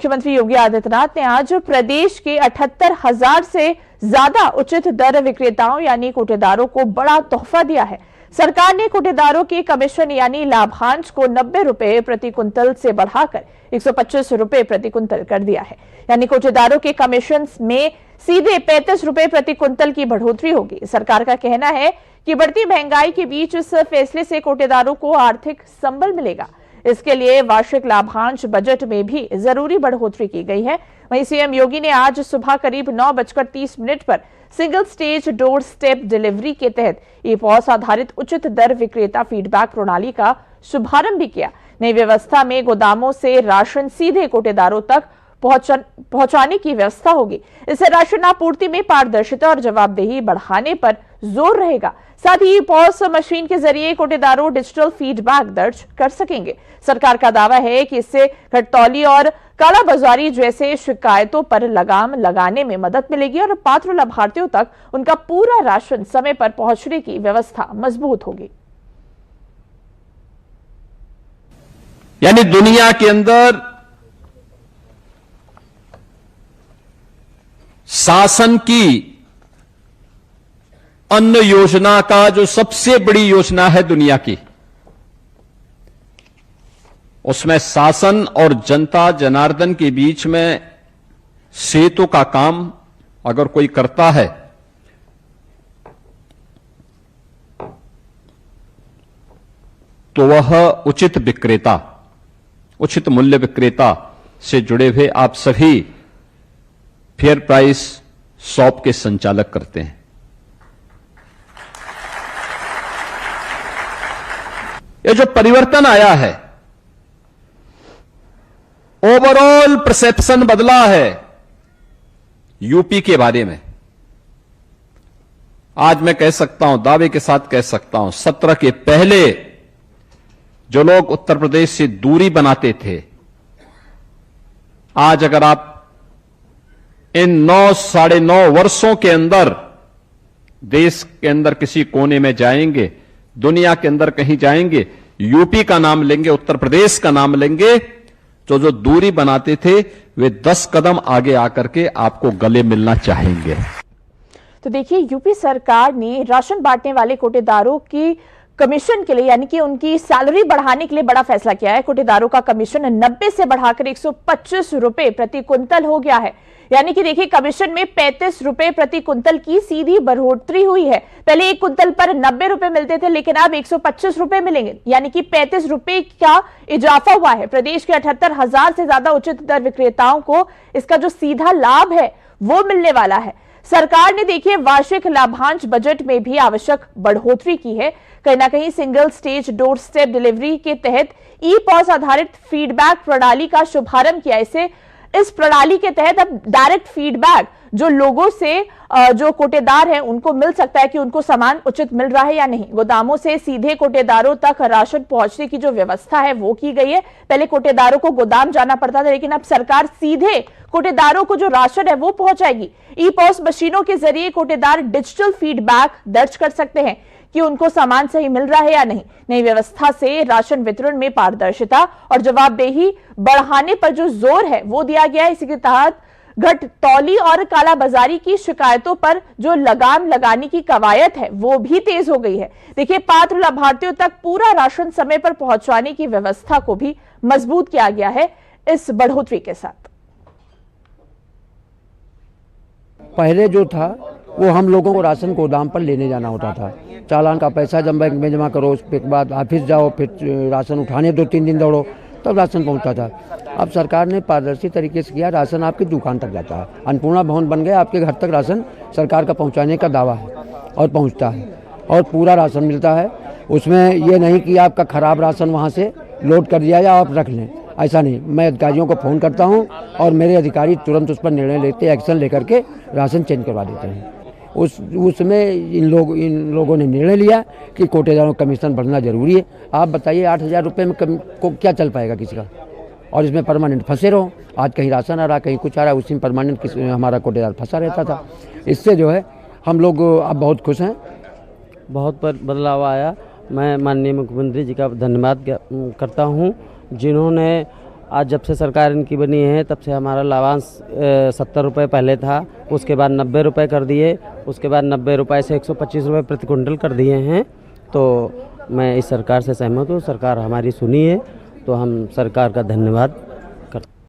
मुख्यमंत्री योगी आदित्यनाथ ने आज प्रदेश के 78,000 से ज्यादा उचित दर विक्रेताओं यानी कोटेदारों को बड़ा तोहफा दिया है। सरकार ने कोटेदारों के कमीशन यानी लाभांश को 90 रुपए प्रति कुंतल से बढ़ाकर 125 रुपए प्रति कुंतल कर दिया है। यानी कोटेदारों के कमीशन में सीधे 35 रुपए प्रति कुंतल की बढ़ोतरी होगी। सरकार का कहना है कि बढ़ती महंगाई के बीच इस फैसले से कोटेदारों को आर्थिक संबल मिलेगा। इसके लिए वार्षिक लाभांश बजट में भी जरूरी बढ़ोतरी की गई है। वहीं सीएम योगी ने आज सुबह करीब 9:30 पर single stage door step delivery के तहत ई-पॉस आधारित उचित दर विक्रेता फीडबैक प्रणाली का शुभारंभ भी किया। नई व्यवस्था में गोदामों से राशन सीधे कोटेदारों तक पहुंचाने की व्यवस्था होगी। इससे राशन आपूर्ति में पारदर्शिता और जवाबदेही बढ़ाने पर जोर रहेगा। साथ ही पॉस मशीन के जरिए कोटेदारों डिजिटल फीडबैक दर्ज कर सकेंगे। सरकार का दावा है कि इससे घटतौली और कालाबाजारी जैसे शिकायतों पर लगाम लगाने में मदद मिलेगी और पात्र लाभार्थियों तक उनका पूरा राशन समय पर पहुंचने की व्यवस्था मजबूत होगी। यानी दुनिया के अंदर शासन की अन्न योजना का जो सबसे बड़ी योजना है दुनिया की, उसमें शासन और जनता जनार्दन के बीच में सेतु का काम अगर कोई करता है तो वह उचित विक्रेता, उचित मूल्य विक्रेता से जुड़े हुए आप सभी फेयर प्राइस शॉप के संचालक करते हैं। ये जो परिवर्तन आया है, ओवरऑल परसेप्शन बदला है यूपी के बारे में। आज मैं कह सकता हूं, दावे के साथ कह सकता हूं, 17 के पहले जो लोग उत्तर प्रदेश से दूरी बनाते थे, आज अगर आप इन 9 साढ़े 9 वर्षों के अंदर देश के अंदर किसी कोने में जाएंगे, दुनिया के अंदर कहीं जाएंगे, यूपी का नाम लेंगे, उत्तर प्रदेश का नाम लेंगे, तो जो दूरी बनाते थे वे 10 कदम आगे आकर के आपको गले मिलना चाहेंगे। तो देखिए, यूपी सरकार ने राशन बांटने वाले कोटेदारों की कमीशन के लिए यानी कि उनकी सैलरी बढ़ाने के लिए बड़ा फैसला किया है। कोटेदारों का कमीशन 90 से बढ़ाकर 125 रुपए प्रति कुंतल हो गया है। यानी कि देखिए, कमीशन में 35 रुपए प्रति कुंतल की सीधी बढ़ोतरी हुई है। पहले एक कुंतल पर 90 रुपए मिलते थे, लेकिन अब 125 रुपए मिलेंगे, यानी कि 35 रुपए का इजाफा हुआ है। प्रदेश के 78,000 से ज्यादा उचित दर विक्रेताओं को इसका जो सीधा लाभ है वो मिलने वाला है। सरकार ने देखिए वार्षिक लाभांश बजट में भी आवश्यक बढ़ोतरी की है। कहीं ना कहीं single stage door step delivery के तहत ई-पॉस आधारित फीडबैक प्रणाली का शुभारंभ किया। इस प्रणाली के तहत अब डायरेक्ट फीडबैक जो लोगों से जो कोटेदार हैं उनको मिल सकता है कि उनको सामान उचित मिल रहा है या नहीं। गोदामों से सीधे कोटेदारों तक राशन पहुंचने की जो व्यवस्था है वो की गई है। पहले कोटेदारों को गोदाम जाना पड़ता था, लेकिन अब सरकार सीधे कोटेदारों को जो राशन है वो पहुंचाएगी। ई-पॉस मशीनों के जरिए कोटेदार डिजिटल फीडबैक दर्ज कर सकते हैं कि उनको सामान सही मिल रहा है या नहीं। नई व्यवस्था से राशन वितरण में पारदर्शिता और जवाबदेही बढ़ाने पर जो जोर है वो दिया गया है। इसी के तहत घटतौली और कालाबाजारी की शिकायतों पर जो लगाम लगाने की कवायद है वो भी तेज हो गई है। देखिए, पात्र लाभार्थियों तक पूरा राशन समय पर पहुंचाने की व्यवस्था को भी मजबूत किया गया है इस बढ़ोतरी के साथ। पहले जो था वो हम लोगों को राशन गोदाम पर लेने जाना होता था। चालान का पैसा जब बैंक में जमा करो, उसके बाद ऑफिस जाओ, फिर राशन उठाने 2-3 दिन दौड़ो, तब राशन पहुंचता था। अब सरकार ने पारदर्शी तरीके से किया, राशन आपकी दुकान तक जाता है। अन्नपूर्णा भवन बन गया, आपके घर तक राशन सरकार का पहुंचाने का दावा है और पहुंचता है और पूरा राशन मिलता है। उसमें ये नहीं कि आपका खराब राशन वहाँ से लोड कर दिया या आप रख लें, ऐसा नहीं। मैं अधिकारियों को फ़ोन करता हूँ और मेरे अधिकारी तुरंत उस पर निर्णय लेते, एक्शन लेकर के राशन चेंज करवा देते हैं। उसमें इन लोगों ने निर्णय लिया कि कोटेदारों का कमीशन बढ़ना जरूरी है। आप बताइए 8,000 रुपये में को क्या चल पाएगा किसी का, और इसमें परमानेंट फंसे रहो। आज कहीं राशन आ रहा, कहीं कुछ आ रहा है, उसी में परमानेंट हमारा कोटेदार फंसा रहता था। इससे जो है हम लोग अब बहुत खुश हैं। बहुत बदलाव आया। मैं माननीय मुख्यमंत्री जी का धन्यवाद करता हूं, जिन्होंने आज जब से सरकार इनकी बनी है तब से हमारा लाभांश 70 रुपये पहले था, उसके बाद 90 रुपये कर दिए, उसके बाद 90 रुपये से 125 रुपये प्रति कुंटल कर दिए हैं। तो मैं इस सरकार से सहमत हूँ, सरकार हमारी सुनी है, तो हम सरकार का धन्यवाद